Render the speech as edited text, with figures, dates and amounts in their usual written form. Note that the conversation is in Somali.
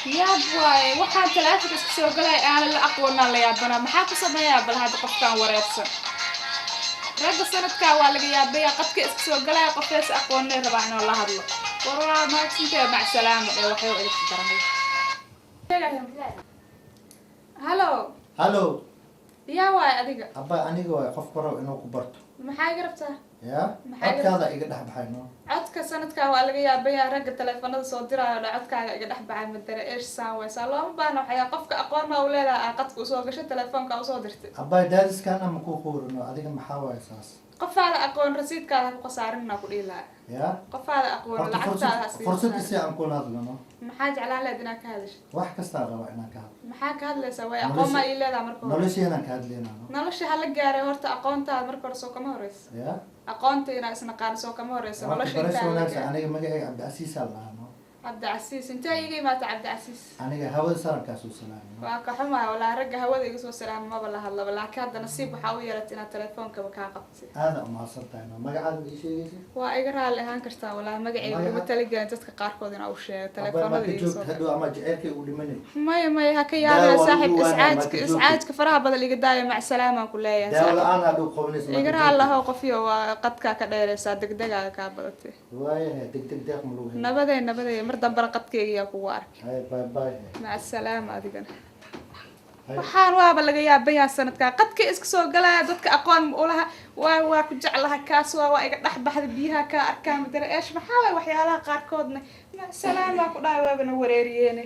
يا بواي waxaan taleefanka iska soo galay aan la aqoonaa la yaabana maxaa ku sameeyaa bal hada qofkan wareersan ragga sanadka waa laga yaabaya qadka iska soo galay qofkaas aqoonay rabaa inuu la hadlo waraa ma tinta mac salaam ee waxay u ilka daranay hallo يا واي adiga abba aniga way qof baro inuu ku barto maxay garabtaa ya codkaada iga dhex baxayno codka sanadka waa laga yaabaya ragga taleefanada soo diraayo codkaaga iga dhex baxay madara eesh saawaysa looma baahna waxay qofka aqoon ma u leedahay qadka u soo gashay taleefanka u soo dirtay abba daadiskan ama ku qoorno adiga maxaa waay saas qofaada aqoon rasiidkaada ku qasaarinna ku dhiilaa ya qofaada aqoon lacagtaada fursadii aan ku hadlano maxaa jeclaan leed inaad ka hadasho wax kasta raba inaan ka hadlo maxaa ka hadlaysaa way aqoon ma ii leedahay marka hore nolosheena ka hadleynaa nolosha hala gaaray horta aqoontaada marka hore soo kama horeysa ya aqoonteena isna qaan soo kama horeysa nolosha inta aniga magacayga Cabdi Casiis laano عبد العزيز انت يجي مات عبد العزيز aniga hawada sarankaas u salaamay waa ka xumaa wala rag hawada iga soo salaam ma bala hadla wala ka hadda nasiib waxa uu yeelatay inaad telefoonka ka qabtay aad ma santahay magacaada ii sheegaysid waa iga raali ahaan kartaa wala magacayga ma taligaan dadka qaar kood in uu sheego telefoonada iga soo hadoo ama jecelkay u dhimanay maya ha ka yaabay saaxib iscaajka faraha badal iga daaya mac salaama ku leeyahay dawla aan hadu qownis iga raali ah qofiyo waa qadka ka dheereysa degdegaaga ka badatay waayahay degdeg deeq ma lagu nabadey mar dambe qadkeyga yaa kugu arkay hay bye bye mac salaama adigana waxaan waaba laga yaabaya sanadka qadka iska soo galaya dadka aqoon u laha waa ku jeclaha kaas waa iga dhax baxda biyaha ka arkaa madara eesh maxaa waxyaalaha qaar koodna mac salaama ku dhaawabana wareeriyeen